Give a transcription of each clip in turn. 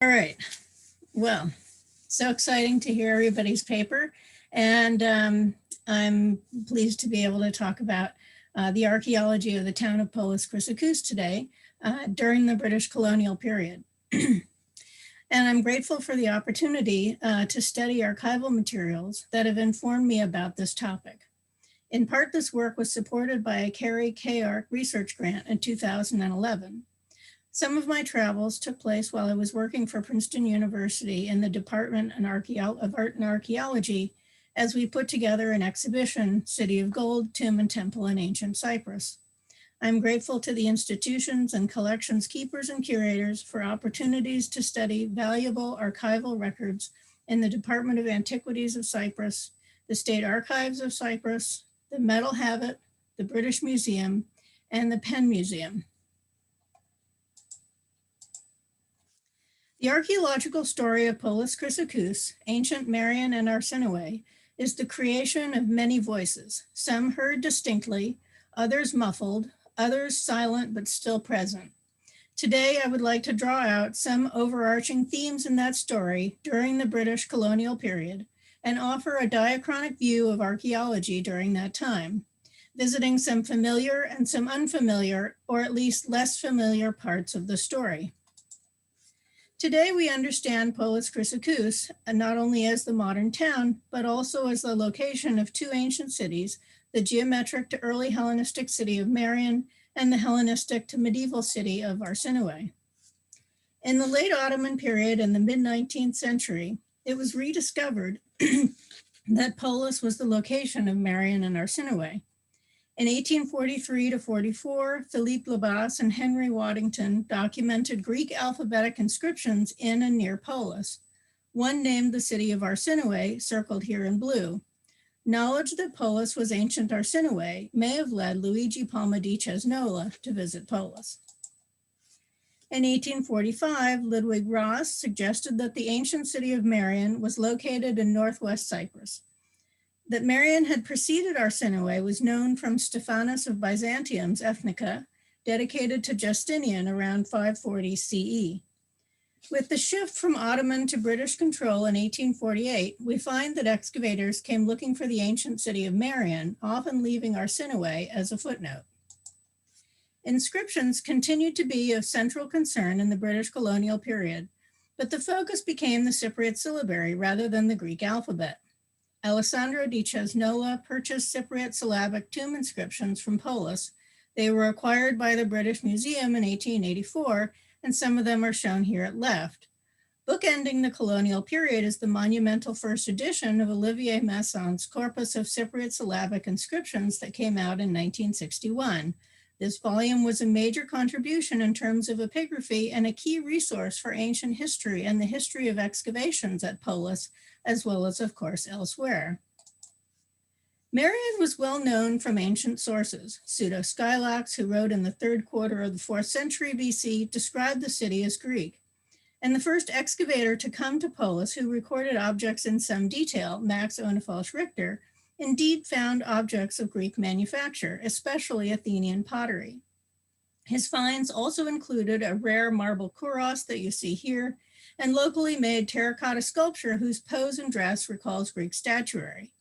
All right. Well, so exciting to hear everybody's paper. And I'm pleased to be able to talk about the archaeology of the town of Polis Chrysochous today during the British colonial period. And I'm grateful for the opportunity to study archival materials that have informed me about this topic. In part, this work was supported by a CAARI research grant in 2011. Some of my travels took place while I was working for Princeton University in the Department of Art and Archaeology as we put together an exhibition, City of Gold, Tomb and Temple in Ancient Cyprus. I'm grateful to the institutions and collections keepers and curators for opportunities to study valuable archival records in the Department of Antiquities of Cyprus, the State Archives of Cyprus, the Metal Habit, the British Museum, and the Penn Museum. The archaeological story of Polis Chrysochous, ancient Marian and Arsinoe, is the creation of many voices, some heard distinctly, others muffled, others silent but still present. Today, I would like to draw out some overarching themes in that story during the British colonial period and offer a diachronic view of archaeology during that time, visiting some familiar and some unfamiliar, or at least less familiar parts of the story. Today, we understand Polis Chrysochous not only as the modern town, but also as the location of two ancient cities, the geometric to early Hellenistic city of Marian and the Hellenistic to medieval city of Arsinoe. In the late Ottoman period and the mid-19th century, it was rediscovered that Polis was the location of Marian and Arsinoe. In 1843 to 44, Philippe Labas and Henry Waddington documented Greek alphabetic inscriptions in and near Polis. One named the city of Arsinoe, circled here in blue. Knowledge that Polis was ancient Arsinoe may have led Luigi Palma di Cesnola to visit Polis. In 1845, Ludwig Ross suggested that the ancient city of Marian was located in northwest Cyprus. That Marian had preceded Arsinoe was known from Stephanus of Byzantium's Ethnica, dedicated to Justinian around 540 CE. With the shift from Ottoman to British control in 1848, we find that excavators came looking for the ancient city of Marian, often leaving Arsinoe as a footnote. Inscriptions continued to be of central concern in the British colonial period, but the focus became the Cypriot syllabary rather than the Greek alphabet. Alessandro di Cesnola purchased Cypriot syllabic tomb inscriptions from Polis. They were acquired by the British Museum in 1884, and some of them are shown here at left. Bookending the colonial period is the monumental first edition of Olivier Masson's corpus of Cypriot syllabic inscriptions that came out in 1961. This volume was a major contribution in terms of epigraphy and a key resource for ancient history and the history of excavations at Polis, as well as, of course, elsewhere. Marian was well known from ancient sources. Pseudo-Skylax, who wrote in the 3rd quarter of the 4th century BC, described the city as Greek. And the first excavator to come to Polis, who recorded objects in some detail, Max Onefalsch Richter, indeed found objects of Greek manufacture, especially Athenian pottery. His finds also included a rare marble kouros that you see here, and locally made terracotta sculpture whose pose and dress recalls Greek statuary.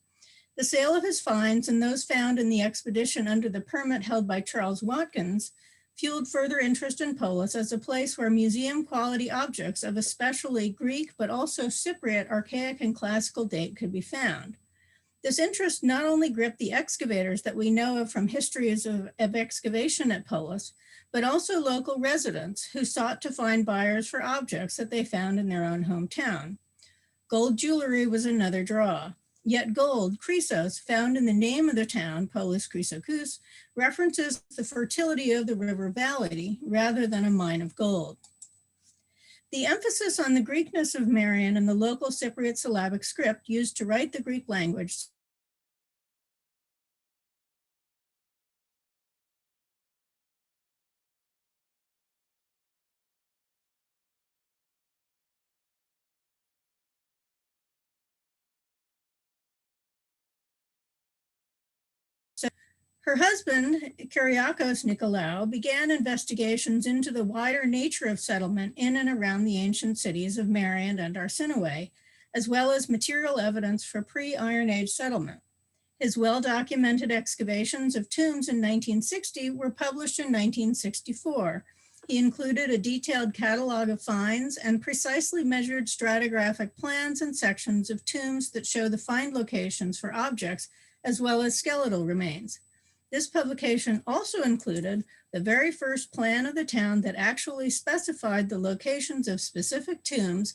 The sale of his finds and those found in the expedition under the permit held by Charles Watkins fueled further interest in Polis as a place where museum quality objects of especially Greek but also Cypriot archaic and classical date could be found. This interest not only gripped the excavators that we know of from histories of excavation at Polis, but also local residents who sought to find buyers for objects that they found in their own hometown. Gold jewelry was another draw. Yet gold, chrysos, found in the name of the town, Polis Chrysochous, references the fertility of the river valley rather than a mine of gold. The emphasis on the Greekness of Marian and the local Cypriot syllabic script used to write the Greek language Her husband, Kyriakos Nikolaou, began investigations into the wider nature of settlement in and around the ancient cities of Mariand and Arsinoe, as well as material evidence for pre-Iron Age settlement. His well-documented excavations of tombs in 1960 were published in 1964. He included a detailed catalog of finds and precisely measured stratigraphic plans and sections of tombs that show the find locations for objects as well as skeletal remains. This publication also included the very first plan of the town that actually specified the locations of specific tombs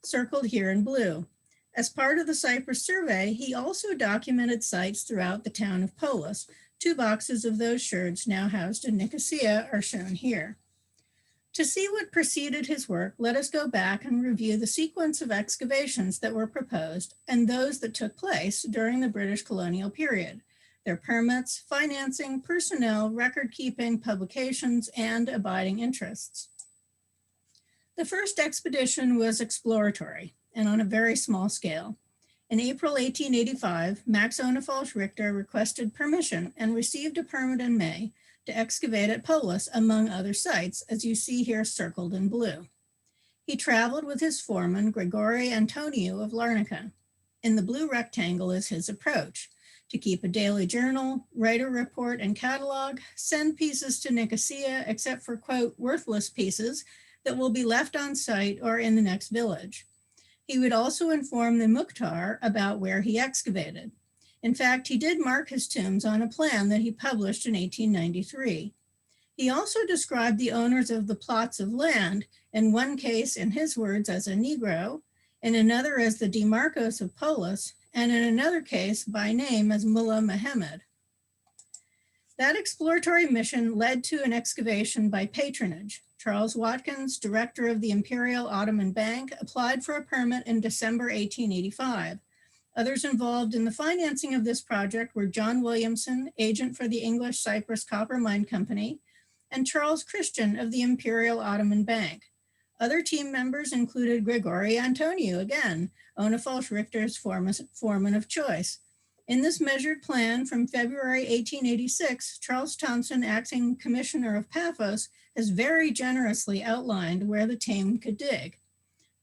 circled here in blue. As part of the Cyprus survey, he also documented sites throughout the town of Polis. 2 boxes of those sherds now housed in Nicosia are shown here. To see what preceded his work, let us go back and review the sequence of excavations that were proposed and those that took place during the British colonial period. Their permits, financing, personnel, record keeping, publications, and abiding interests. The first expedition was exploratory and on a very small scale. In April 1885, Max Onefalsch Richter requested permission and received a permit in May to excavate at Polis, among other sites, as you see here circled in blue. He traveled with his foreman, Grigori Antoniou of Larnaca. In the blue rectangle is his approach: to keep a daily journal, write a report and catalog, send pieces to Nicosia, except for, quote, worthless pieces that will be left on site or in the next village. He would also inform the Mukhtar about where he excavated. In fact, he did mark his tombs on a plan that he published in 1893. He also described the owners of the plots of land, in one case, in his words, as a Negro, in another as the Demarcos of Polis, and in another case by name as Mullah Muhammad. That exploratory mission led to an excavation by patronage. Charles Watkins, director of the Imperial Ottoman Bank, applied for a permit in December 1885. Others involved in the financing of this project were John Williamson, agent for the English Cyprus Copper Mine Company, and Charles Christian of the Imperial Ottoman Bank. Other team members included Grigori Antoniou, again, Onefalsch Richter's foreman of choice. In this measured plan from February 1886, Charles Thompson, acting commissioner of Paphos, has very generously outlined where the team could dig.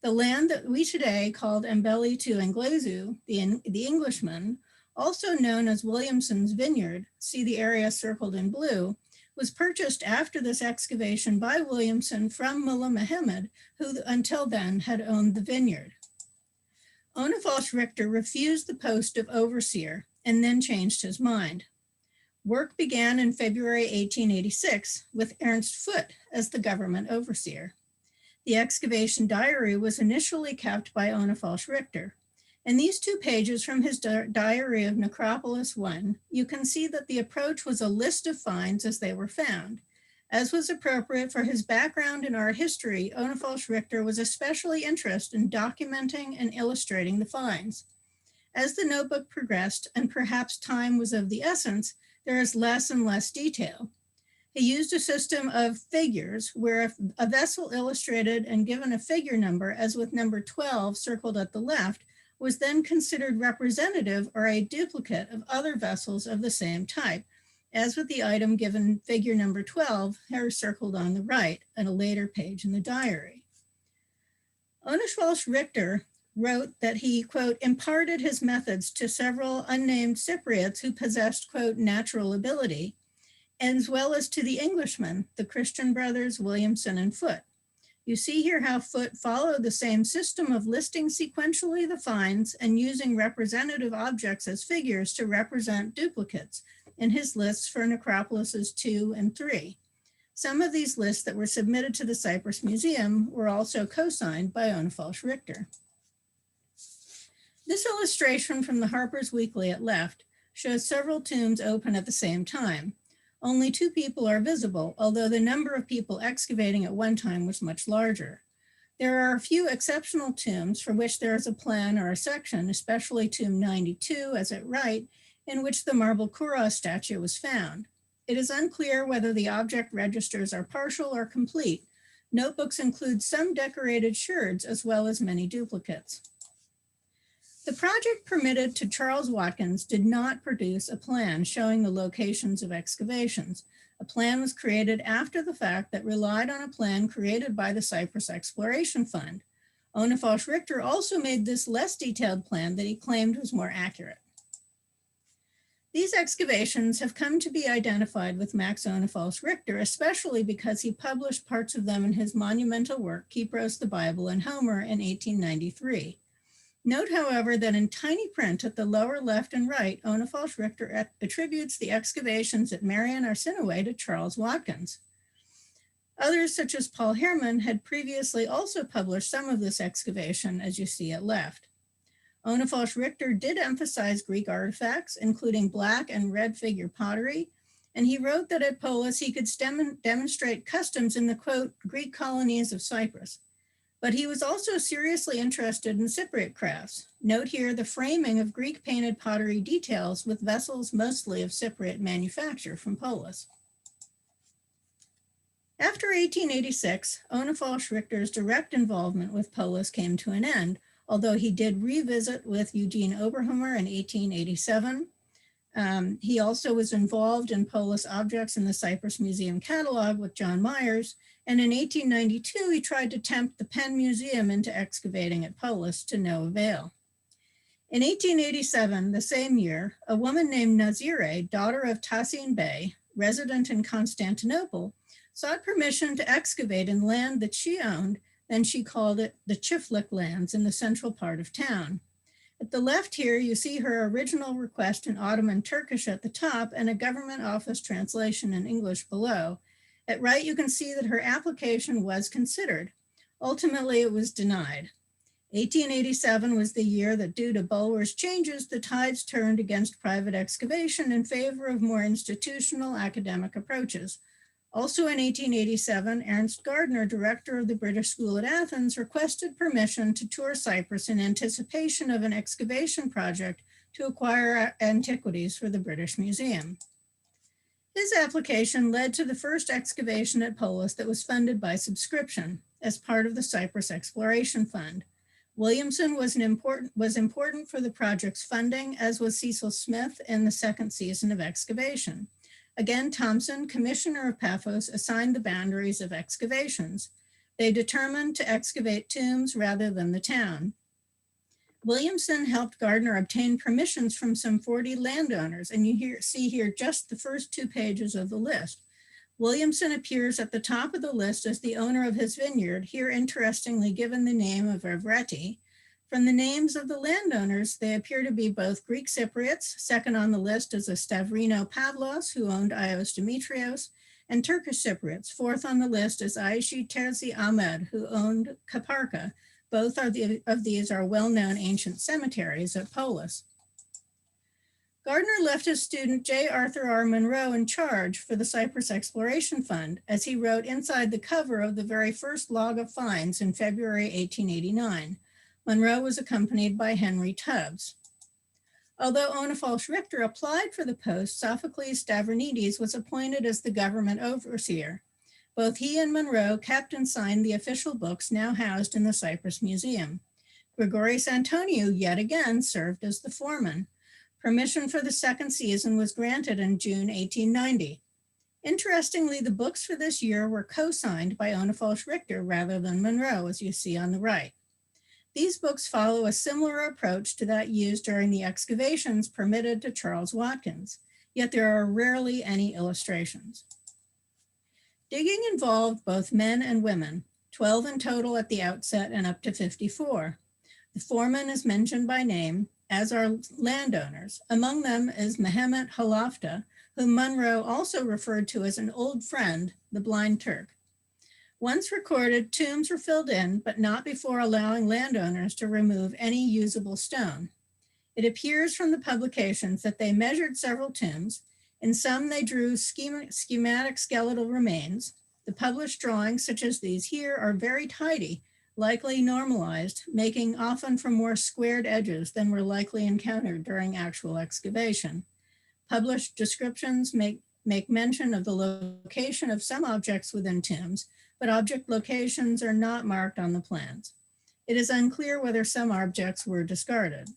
The land that we today called Embeli to Englezu, the Englishman, also known as Williamson's Vineyard, see the area circled in blue, was purchased after this excavation by Williamson from Mullah Muhammad, who until then had owned the vineyard. Onefalsch Richter refused the post of overseer and then changed his mind. Work began in February 1886 with Ernst Foote as the government overseer. The Excavation Diary was initially kept by Onefalsch Richter. In these 2 pages from his Diary of Necropolis I, you can see that the approach was a list of finds as they were found. As was appropriate for his background in art history, Onefalsch Richter was especially interested in documenting and illustrating the finds. As the notebook progressed, and perhaps time was of the essence, there is less and less detail. He used a system of figures where a vessel illustrated and given a figure number, as with number 12 circled at the left, was then considered representative or a duplicate of other vessels of the same type, as with the item given figure number 12, here circled on the right, at a later page in the diary. Onefalsch Richter wrote that he, quote, imparted his methods to several unnamed Cypriots who possessed, quote, natural ability, as well as to the Englishmen, the Christian brothers, Williamson and Foote. You see here how Foote followed the same system of listing sequentially the finds and using representative objects as figures to represent duplicates in his lists for necropolises 2 and 3. Some of these lists that were submitted to the Cyprus Museum were also co-signed by Onefalsch Richter. This illustration from the Harper's Weekly at left shows several tombs open at the same time. Only 2 people are visible, although the number of people excavating at one time was much larger. There are a few exceptional tombs for which there is a plan or a section, especially tomb 92, as at right, in which the marble Kura statue was found. It is unclear whether the object registers are partial or complete. Notebooks include some decorated sherds as well as many duplicates. The project permitted to Charles Watkins did not produce a plan showing the locations of excavations. A plan was created after the fact that relied on a plan created by the Cyprus Exploration Fund. Onefalsh Richter also made this less detailed plan that he claimed was more accurate. These excavations have come to be identified with Max Onefalsh Richter, especially because he published parts of them in his monumental work, Kypros, the Bible, and Homer in 1893. Note, however, that in tiny print at the lower left and right, Onefalsh Richter attributes the excavations at Marion Arsinoe to Charles Watkins. Others, such as Paul Herman, had previously also published some of this excavation, as you see at left. Onefalsh Richter did emphasize Greek artifacts, including black and red figure pottery, and he wrote that at Polis he could demonstrate customs in the, quote, Greek colonies of Cyprus. But he was also seriously interested in Cypriot crafts. Note here the framing of Greek painted pottery details with vessels mostly of Cypriot manufacture from Polis. After 1886, Onefalsh Richter's direct involvement with Polis came to an end, although he did revisit with Eugene Oberhammer in 1887. He also was involved in Polis objects in the Cyprus Museum catalog with John Myers, and in 1892 he tried to tempt the Penn Museum into excavating at Polis to no avail. In 1887, the same year, a woman named Nazire, daughter of Tassin Bey, resident in Constantinople, sought permission to excavate in land that she owned, and she called it the Chiflik lands in the central part of town. At the left here, you see her original request in Ottoman Turkish at the top and a government office translation in English below. At right, you can see that her application was considered. Ultimately, it was denied. 1887 was the year that, due to Bulwer's changes, the tides turned against private excavation in favor of more institutional academic approaches. Also in 1887, Ernst Gardner, director of the British School at Athens, requested permission to tour Cyprus in anticipation of an excavation project to acquire antiquities for the British Museum. His application led to the first excavation at Polis that was funded by subscription as part of the Cyprus Exploration Fund. Williamson was important for the project's funding, as was Cecil Smith in the second season of excavation. Again, Thompson, commissioner of Paphos, assigned the boundaries of excavations. They determined to excavate tombs rather than the town. Williamson helped Gardner obtain permissions from some 40 landowners, and you see here just the first 2 pages of the list. Williamson appears at the top of the list as the owner of his vineyard, here interestingly given the name of Evreti. From the names of the landowners, they appear to be both Greek Cypriots. Second on the list is a Stavrino Pavlos, who owned Ios Demetrios, and Turkish Cypriots. Fourth on the list is Aishi Terzi Ahmed, who owned Kaparka. Both of these are well-known ancient cemeteries at Polis. Gardner left his student J. Arthur R. Monroe in charge for the Cyprus Exploration Fund, as he wrote inside the cover of the very first log of finds in February 1889. Monroe was accompanied by Henry Tubbs. Although Onefalsh Richter applied for the post, Sophocles Stavronidis was appointed as the government overseer. Both he and Monroe kept and signed the official books now housed in the Cyprus Museum. Grigoris Antoniou yet again served as the foreman. Permission for the second season was granted in June 1890. Interestingly, the books for this year were co-signed by Onefalsh Richter rather than Monroe, as you see on the right. These books follow a similar approach to that used during the excavations permitted to Charles Watkins, yet there are rarely any illustrations. Digging involved both men and women, 12 in total at the outset and up to 54. The foreman is mentioned by name, as are landowners. Among them is Mehmet Halafta, whom Monroe also referred to as an old friend, the blind Turk. Once recorded, tombs were filled in, but not before allowing landowners to remove any usable stone. It appears from the publications that they measured several tombs. In some, they drew schematic skeletal remains. The published drawings, such as these here, are very tidy, likely normalized, making often from more squared edges than were likely encountered during actual excavation. Published descriptions make mention of the location of some objects within tombs, but object locations are not marked on the plans. It is unclear whether some objects were discarded.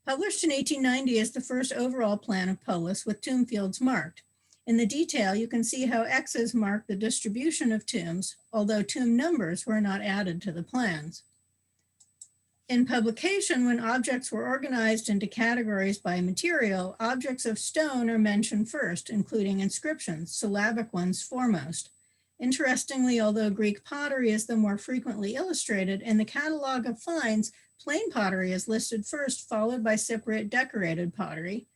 Published in 1890 is the first overall plan of Polis with tomb fields marked. In the detail, you can see how X's mark the distribution of tombs, although tomb numbers were not added to the plans. In publication, when objects were organized into categories by material, objects of stone are mentioned first, including inscriptions, syllabic ones foremost. Interestingly, although Greek pottery is the more frequently illustrated, in the catalog of finds, plain pottery is listed first, followed by Cypriot decorated pottery.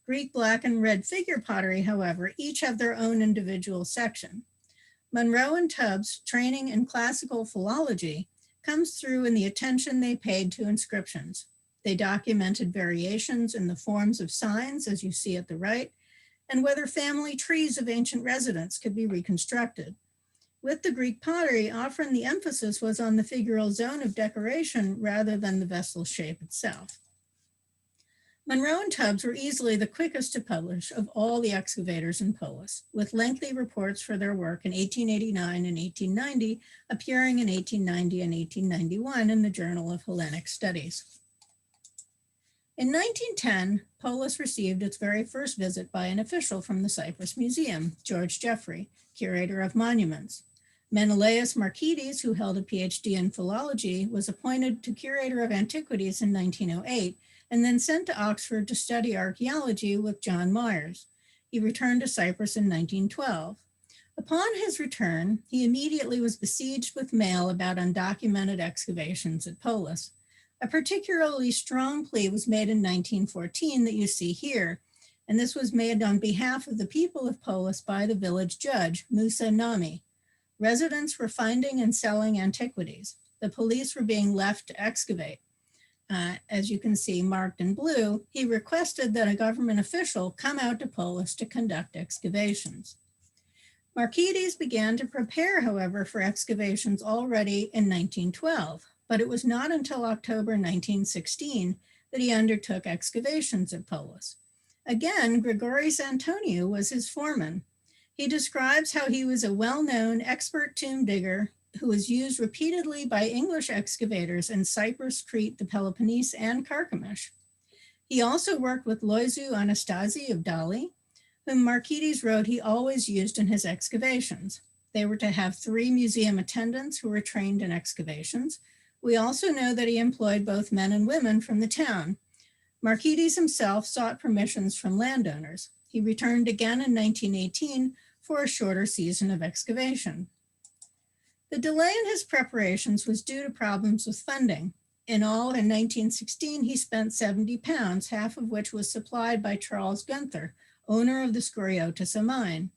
Greek black and red figure pottery, however, each have their own individual section. Monroe and Tubbs' training in classical philology comes through in the attention they paid to inscriptions. They documented variations in the forms of signs, as you see at the right, and whether family trees of ancient residents could be reconstructed. With the Greek pottery, often the emphasis was on the figural zone of decoration rather than the vessel shape itself. Monroe and Tubbs were easily the quickest to publish of all the excavators in Polis, with lengthy reports for their work in 1889 and 1890, appearing in 1890 and 1891 in the Journal of Hellenic Studies. In 1910, Polis received its very first visit by an official from the Cyprus Museum, George Jeffrey, curator of monuments. Menelaus Markides, who held a PhD in philology, was appointed to curator of antiquities in 1908, and then sent to Oxford to study archaeology with John Myers. He returned to Cyprus in 1912. Upon his return, he immediately was besieged with mail about undocumented excavations at Polis. A particularly strong plea was made in 1914 that you see here, and this was made on behalf of the people of Polis by the village judge, Musa Nami. Residents were finding and selling antiquities. The police were being left to excavate. As you can see marked in blue, he requested that a government official come out to Polis to conduct excavations. Markides began to prepare, however, for excavations already in 1912, but it was not until October 1916 that he undertook excavations at Polis. Again, Grigoris Antoniou was his foreman. He describes how he was a well-known expert tomb digger who was used repeatedly by English excavators in Cyprus, Crete, the Peloponnese, and Carchemish. He also worked with Loisu Anastasi of Dali, whom Markides wrote he always used in his excavations. They were to have 3 museum attendants who were trained in excavations. We also know that he employed both men and women from the town. Markides himself sought permissions from landowners. He returned again in 1918 for a shorter season of excavation. The delay in his preparations was due to problems with funding. In all, in 1916, he spent £70, half of which was supplied by Charles Gunther, owner of the Skouroiotis mine.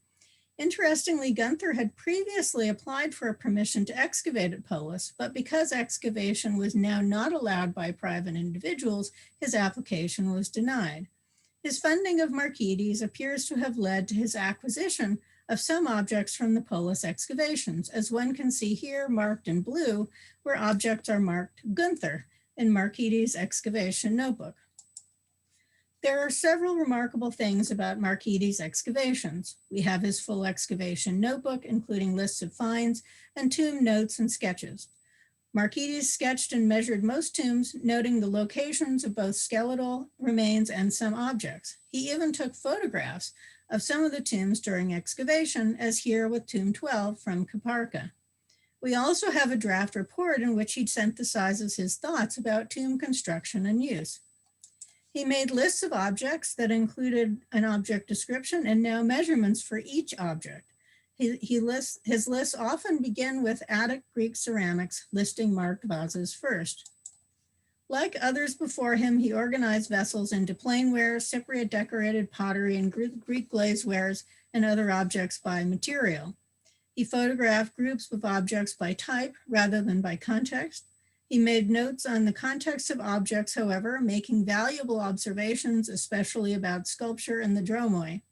Interestingly, Gunther had previously applied for a permission to excavate at Polis, but because excavation was now not allowed by private individuals, his application was denied. His funding of Markides appears to have led to his acquisition of some objects from the Polis excavations, as one can see here marked in blue, where objects are marked Gunther in Markides' Excavation Notebook. There are several remarkable things about Markides' excavations. We have his full excavation notebook, including lists of finds and tomb notes and sketches. Markides sketched and measured most tombs, noting the locations of both skeletal remains and some objects. He even took photographs of some of the tombs during excavation, as here with Tomb 12 from Kaparka. We also have a draft report in which he synthesizes his thoughts about tomb construction and use. He made lists of objects that included an object description and now measurements for each object. His lists often begin with Attic Greek ceramics, listing marked vases first. Like others before him, he organized vessels into plainware, Cypriot decorated pottery, and Greek glazewares and other objects by material. He photographed groups of objects by type rather than by context. He made notes on the context of objects, however, making valuable observations, especially about sculpture and the dromoi.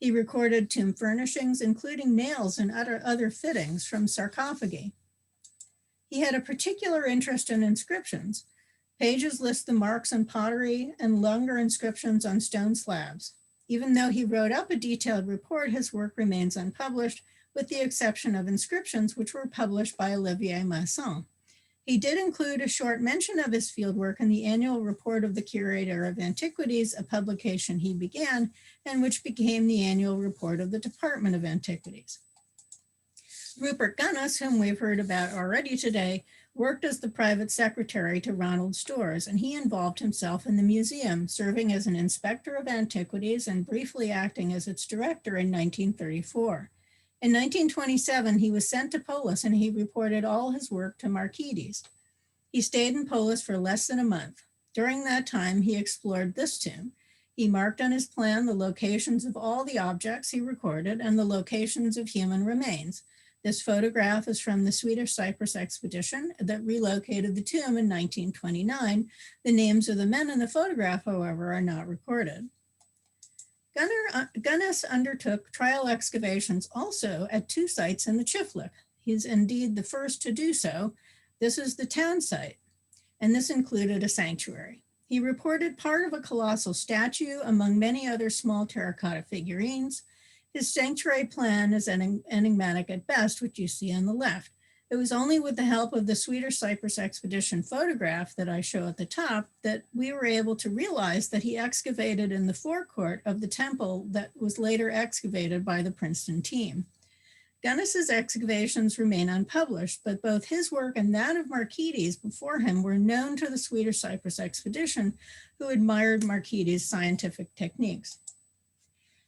He recorded tomb furnishings, including nails and other fittings from sarcophagi. He had a particular interest in inscriptions. Pages list the marks on pottery and longer inscriptions on stone slabs. Even though he wrote up a detailed report, his work remains unpublished, with the exception of inscriptions which were published by Olivier Masson. He did include a short mention of his fieldwork in the annual report of the Curator of Antiquities, a publication he began, and which became the annual report of the Department of Antiquities. Rupert Gunnis, whom we've heard about already today, worked as the private secretary to Ronald Storrs, and he involved himself in the museum, serving as an inspector of antiquities and briefly acting as its director in 1934. In 1927, he was sent to Polis and he reported all his work to Markides. He stayed in Polis for less than a month. During that time, he explored this tomb. He marked on his plan the locations of all the objects he recorded and the locations of human remains. This photograph is from the Swedish Cyprus expedition that relocated the tomb in 1929. The names of the men in the photograph, however, are not recorded. Gunnis undertook trial excavations also at 2 sites in the Chiflik. He's indeed the first to do so. This is the town site, and this included a sanctuary. He reported part of a colossal statue among many other small terracotta figurines. His sanctuary plan is enigmatic at best, which you see on the left. It was only with the help of the Swedish Cyprus expedition photograph that I show at the top that we were able to realize that he excavated in the forecourt of the temple that was later excavated by the Princeton team. Gunnis's excavations remain unpublished, but both his work and that of Markides before him were known to the Swedish Cyprus expedition, who admired Markides' scientific techniques.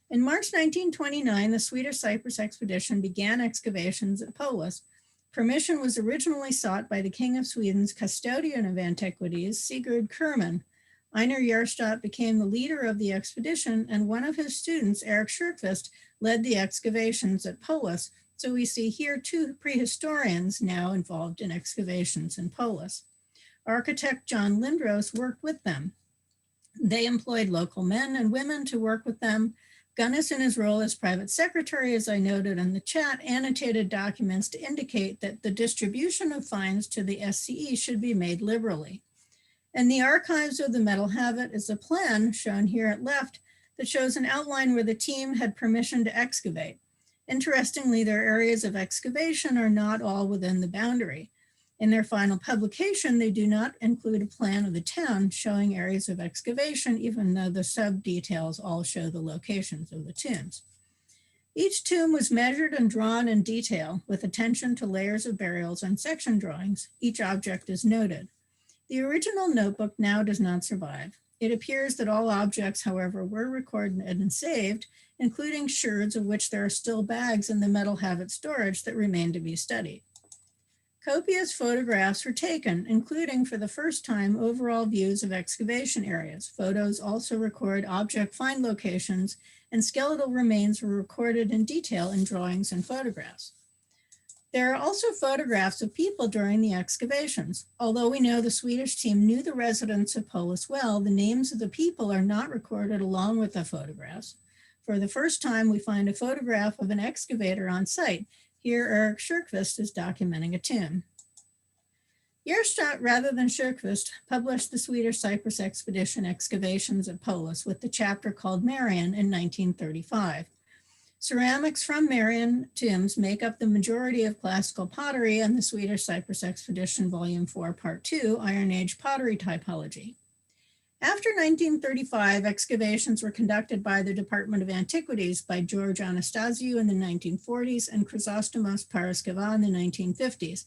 In March 1929, the Swedish Cyprus expedition began excavations at Polis. Permission was originally sought by the King of Sweden's custodian of antiquities, Sigurd Kerman. Einar Järstadt became the leader of the expedition, and one of his students, Erik Sjökvist, led the excavations at Polis. So we see here 2 prehistorians now involved in excavations in Polis. Architect John Lindros worked with them. They employed local men and women to work with them. Gunnis, in his role as private secretary, as I noted in the chat, annotated documents to indicate that the distribution of fines to the SCE should be made liberally. In the archives of the Metal Habit is a plan, shown here at left, that shows an outline where the team had permission to excavate. Interestingly, their areas of excavation are not all within the boundary. In their final publication, they do not include a plan of the town showing areas of excavation, even though the sub-details all show the locations of the tombs. Each tomb was measured and drawn in detail with attention to layers of burials and section drawings. Each object is noted. The original notebook now does not survive. It appears that all objects, however, were recorded and saved, including sherds, of which there are still bags in the Metal Habit storage that remain to be studied. Copious photographs were taken, including for the first time overall views of excavation areas. Photos also record object find locations, and skeletal remains were recorded in detail in drawings and photographs. There are also photographs of people during the excavations. Although we know the Swedish team knew the residents of Polis well, the names of the people are not recorded along with the photographs. For the first time, we find a photograph of an excavator on site. Here, Erik Sjökvist is documenting a tomb. Järstadt, rather than Sjökvist, published the Swedish Cyprus expedition excavations at Polis with the chapter called Marian in 1935. Ceramics from Marian tombs make up the majority of classical pottery in the Swedish Cyprus expedition, Volume 4, Part 2, Iron Age pottery typology. After 1935, excavations were conducted by the Department of Antiquities by George Anastasiou in the 1940s and Chrysostomos Paraskeva in the 1950s.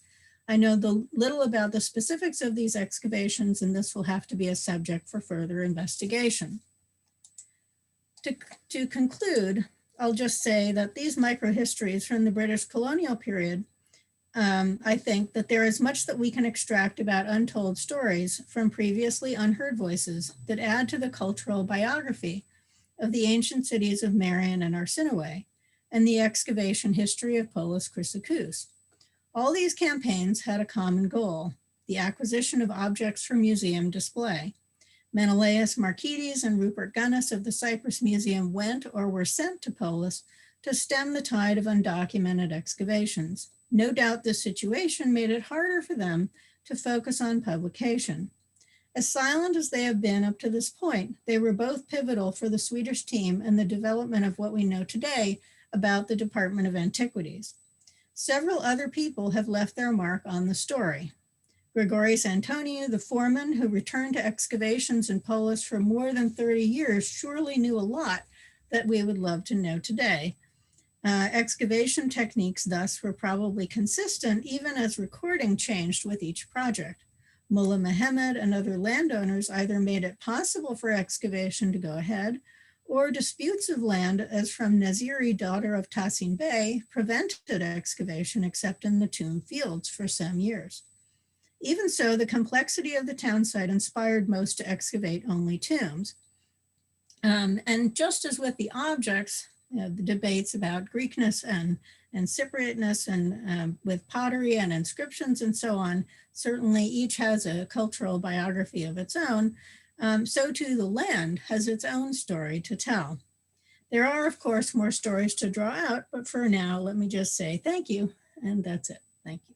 I know little about the specifics of these excavations, and this will have to be a subject for further investigation. To conclude, I'll just say that these microhistories from the British colonial period, I think that there is much that we can extract about untold stories from previously unheard voices that add to the cultural biography of the ancient cities of Marian and Arsinoe and the excavation history of Polis Chrysokous. All these campaigns had a common goal, the acquisition of objects for museum display. Menelaus Markides and Rupert Gunnis of the Cyprus Museum went or were sent to Polis to stem the tide of undocumented excavations. No doubt this situation made it harder for them to focus on publication. As silent as they have been up to this point, they were both pivotal for the Swedish team and the development of what we know today about the Department of Antiquities. Several other people have left their mark on the story. Grigoris Antoniou, the foreman who returned to excavations in Polis for more than 30 years, surely knew a lot that we would love to know today. Excavation techniques thus were probably consistent even as recording changed with each project. Mullah Muhammad and other landowners either made it possible for excavation to go ahead, or disputes of land, as from Naziri, daughter of Tassin Bey, prevented excavation except in the tomb fields for some years. Even so, the complexity of the town site inspired most to excavate only tombs. And just as with the objects, the debates about Greekness and Cypriotness and with pottery and inscriptions and so on, certainly each has a cultural biography of its own. So too the land has its own story to tell. There are, of course, more stories to draw out, but for now, let me just say thank you, and that's it. Thank you.